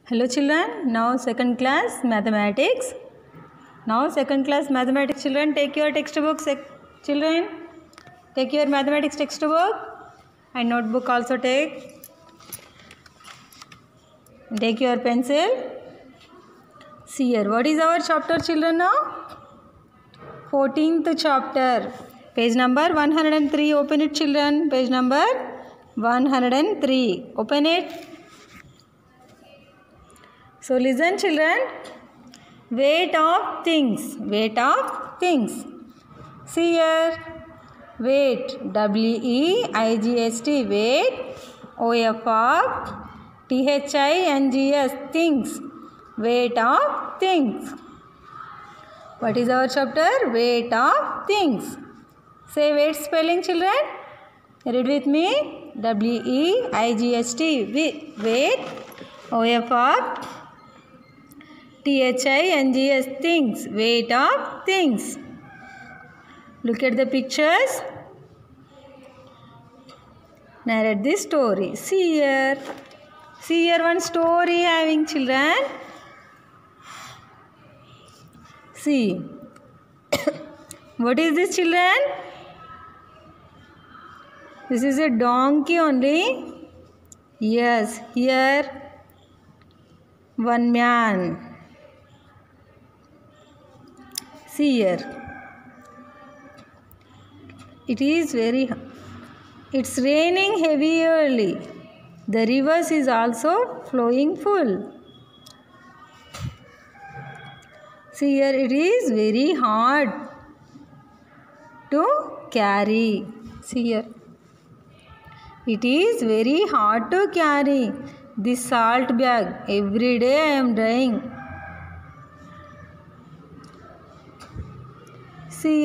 Hello children, now second class mathematics. Now second class mathematics children, take your textbook children. Take your mathematics textbook and notebook also take. Take your pencil. See here, what is our chapter children now? 14th chapter. Page number 103. Open it children. Page number 103. Open it. So listen children, weight of things, weight of things. See here, weight, W-E-I-G-H-T, weight, O-F of T-H-I-N-G-S, things, weight of things. What is our chapter? Weight of things. Say weight spelling children. Read with me, W-E-I-G-H-T, weight, O-F of T-H-I-N-G-S, things, weight of things. Look at the pictures. Narrate this story. See here one story having children. See. What is this children? This is a donkey only. Yes, here one man. See here, it's raining heavily. The rivers is also flowing full. See here, it is very hard to carry. See here, it is very hard to carry this salt bag. Every day I am drying. See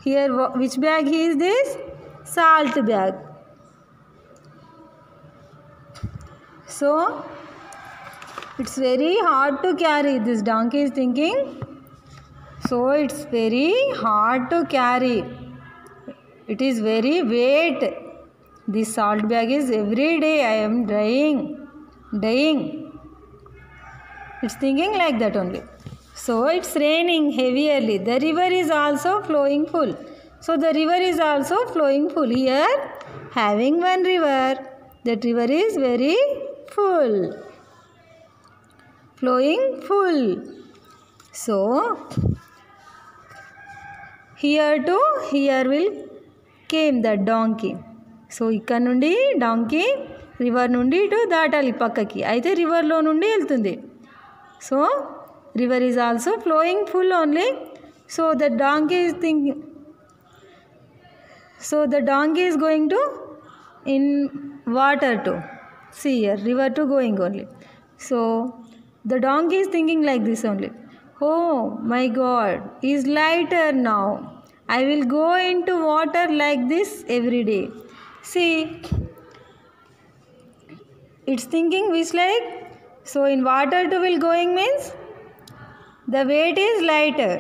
here which bag is this? Salt bag. So it's very hard to carry. This donkey is thinking, so it's very hard to carry. It is very weight. This salt bag is every day I am dying. It's thinking like that only. So it's raining heavily. The river is also flowing full. So the river is also flowing full. Here having one river. That river is very full. Flowing full. So here will came the donkey. So ఇక్కడ నుండి donkey river నుండి ఇటు దాటాలి పక్కకి. అయితే river లో నుండి వెళ్తుంది. So river is also flowing full only. So the donkey is thinking. So the donkey is going to in water too. See here, river to going only. So the donkey is thinking like this only. Oh my God, is lighter now. I will go into water like this every day. See, it's thinking which like. So in water too will going means the weight is lighter.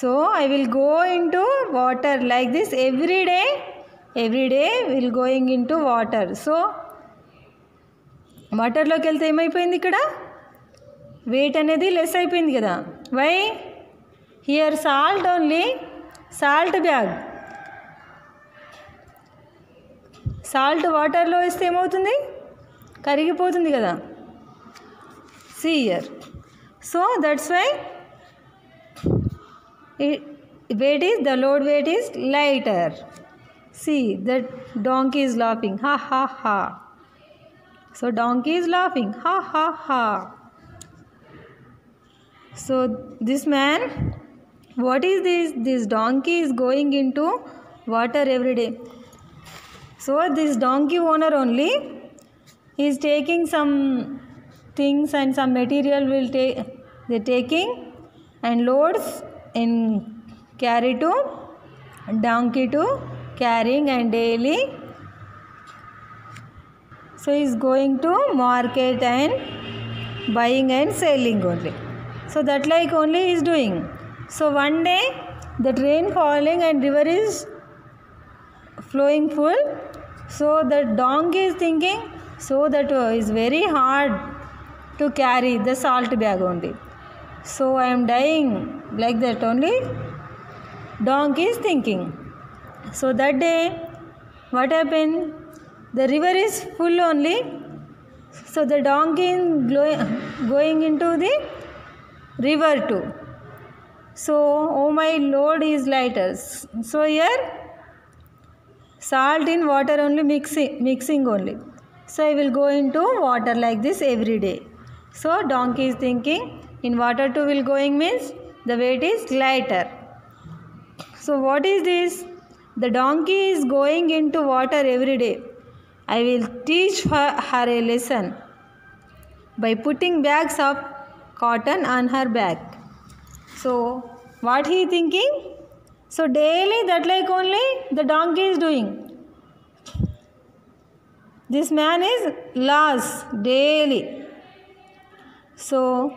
So I will go into water like this every day. Every day will going into water. So water లోకి వెళ్తే ఏమైపోయింది ఇక్కడ? Wait అనేది less అయిపోయింది కదా. Why? Here salt only, salt bag. Salt వాటర్లో వేస్తే ఏమవుతుంది? కరిగిపోతుంది కదా. See here. So that's why the load weight is lighter. See, that donkey is laughing. Ha ha ha. So donkey is laughing. Ha ha ha. So this man, what is this? This donkey is going into water every day. So this donkey owner only is taking some things and some material will take. They taking and loads in carry to donkey to carrying and daily. So he is going to market and buying and selling only. So that like only he is doing. So one day the rain falling and river is flowing full. So the donkey is thinking, So that is very hard to carry the salt bag only. So I am dying like that only. Donkey is thinking. So that day, what happened? The river is full only. So the donkey is going into the river too. So, oh my load is lighter. So here salt in water only mixing only. So I will go into water like this every day. So donkey is thinking in water too will going means the weight is lighter. So what is this? The donkey is going into water every day. I will teach her a lesson by putting bags of cotton on her back. So what he thinking? So daily that like only the donkey is doing. This man is lost daily. So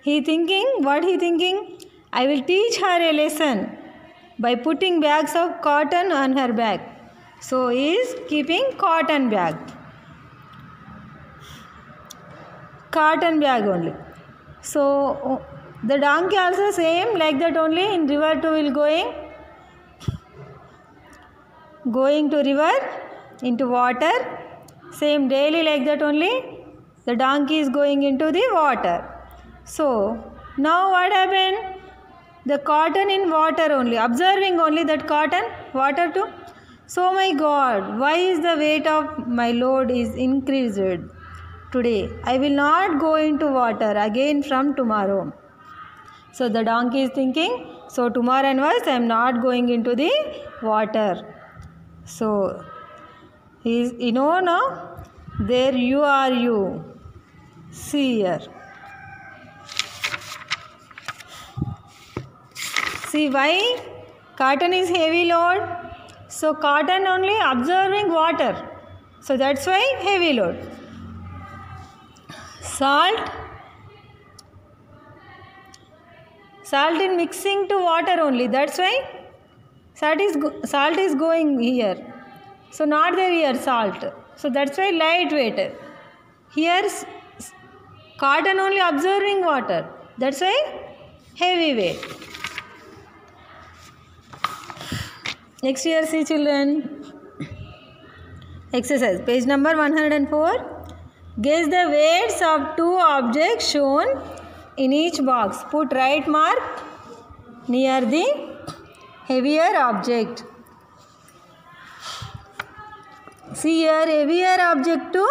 he thinking, what he thinking? I will teach her a lesson by putting bags of cotton on her back. So he is keeping cotton bag. Cotton bag only. So the donkey also same like that only in river too will going to river into water. Same daily like that only the donkey is going into the water. So now what happened? The cotton in water only, observing only that cotton, water too. So my God, why is the weight of my load is increased today? I will not go into water again from tomorrow. So the donkey is thinking, so tomorrow onwards I am not going into the water. So he is, now, there you are you. See here. See why cotton is heavy load? So cotton only observing water. So that's why heavy load. Salt in mixing to water only. That's why salt is going here. So not there here salt. So that's why lightweight. Here cotton only absorbing water. That's why heavy weight. Next here see children. Exercise page number 104. Guess the weights of two objects shown in each box. Put right mark near the heavier object. See here heavier object to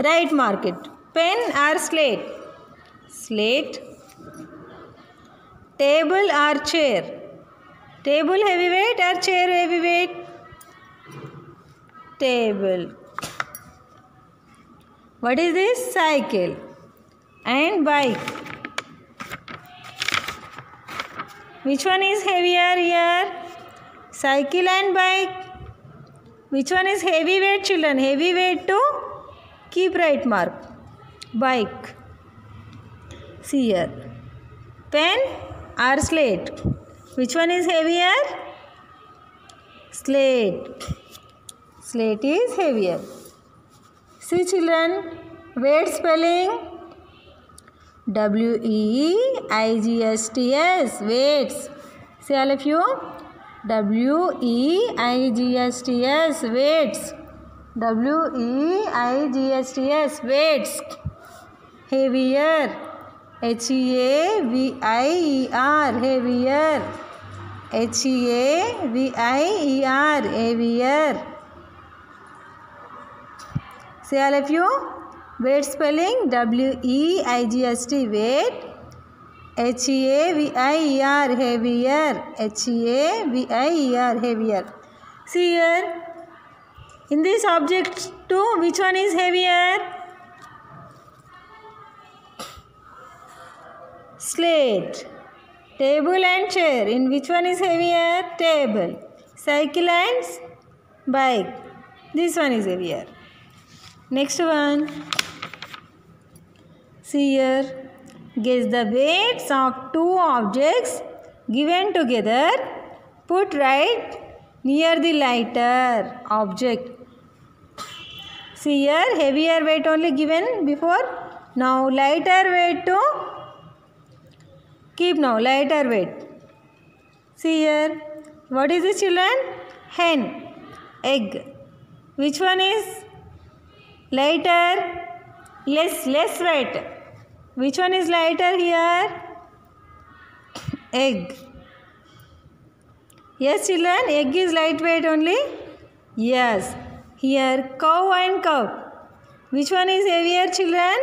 right mark it. Pen or slate? Slate. Table or chair? Table heavy weight or chair heavy weight? Table. What is this? Cycle and bike. Which one is heavier here? Cycle and bike. Which one is heavy weight children? Heavy weight to keep right mark. Bike. See here. Pen or slate? Which one is heavier? Slate. Slate is heavier. See children, weight spelling W-E-I-G-S-T-S, weights. See all of you, W-E-I-G-S-T-S, weights. W-E-I-G-S-T-S, weights. Heavier, H-E-A-V-I-E-R, heavier. H-E-A-V-I-E-R, heavier. See all of you, weight spelling W-E-I-G-S-T, weight. H-E-A-V-I-E-R, heavier. H-E-A-V-I-E-R, heavier. See here, in this object too, which one is heavier? Slate. Table and chair, in which one is heavier? Table. Cycle and bike, this one is heavier. Next one. See here. Guess the weights of two objects given together. Put right near the lighter object. See here, heavier weight only given before. Now lighter weight to keep now, lighter weight. See here, what is this children? Hen, egg. Which one is lighter? Less weight. Which one is lighter here? Egg. Yes children, egg is lightweight only. Yes. Here cow and cow. Which one is heavier children?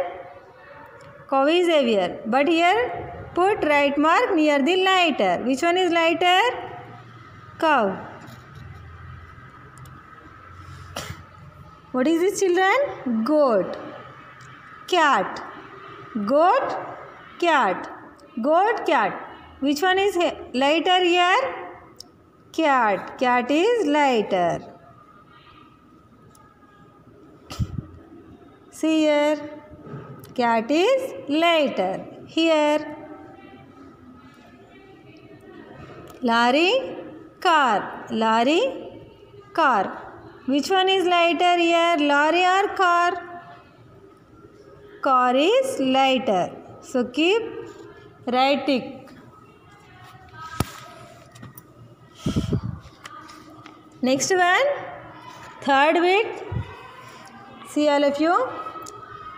Cow is heavier. But here put right mark near the lighter. Which one is lighter? Cow. What is this children? Goat. Cat. Goat, cat. Goat, cat. Which one is lighter here? Cat. Cat is lighter. See here. Cat is lighter. Here. Lorry, car. Lorry, car. Which one is lighter here? Lorry or car? Car is lighter. So keep right tick. Next one, third bit. See all of you.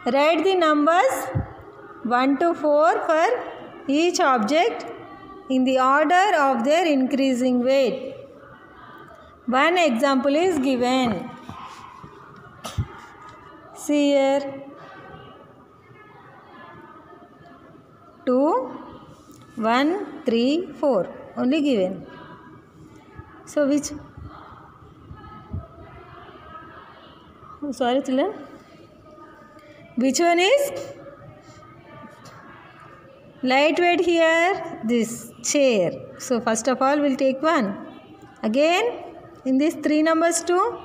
Write the numbers 1 to 4 for each object in the order of their increasing weight. One example is given. See here. 2, 1, 3, 4 only given. So which? Sorry children. Which one is lightweight here? This chair. So first of all we'll take one. Again in these 3 numbers 2,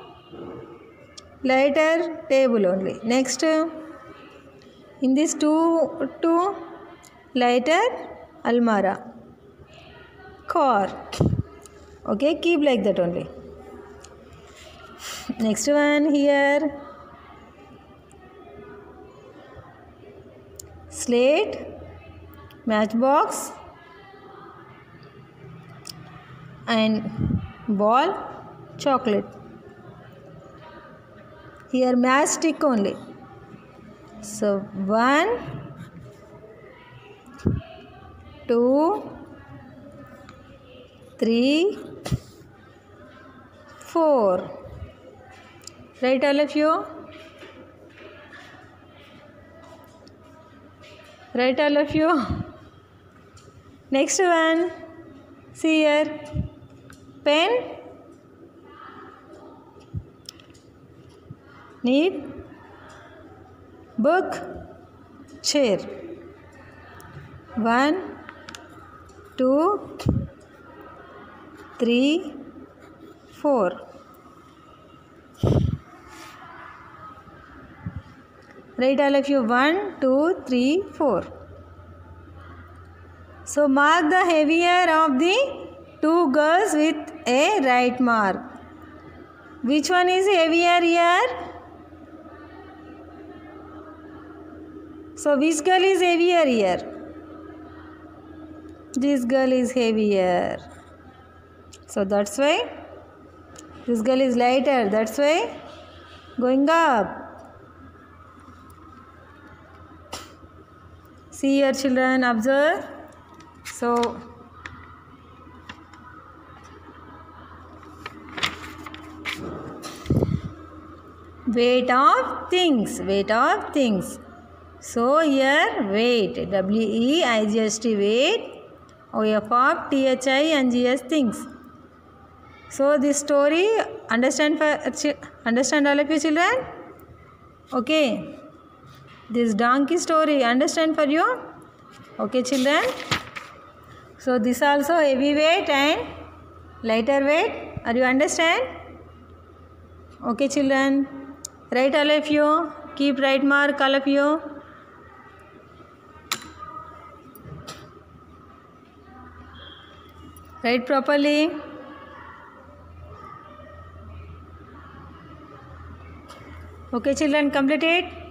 lighter table only. Next in this 2 lighter almara. Car. Okay, keep like that only. Next one here. Slate, matchbox and ball, chocolate. Here matchstick only. So 1, 2, 3, 4. Right all of you? Right all of you? Next one. See here. Pen. Need. Book. Chair. 1, 2, 3, 4. Write all of you 1, 2, 3, 4. So mark the heavier of the 2 girls with a right mark. Which one is heavier here? So which girl is heavier here? This girl is heavier. So that's why this girl is lighter. That's why going up. See here children, observe. So weight of things, weight of things. So here weight, W-E-I-G-H-T, weight, O-F of T-H-I and G-S, things. So this story understand all of you children? Okay. This donkey story understand for you? Okay children. So this also heavy weight and lighter weight. Are you understand? Okay children. Write all of you. Keep right mark all of you. Write properly. Okay children, complete it.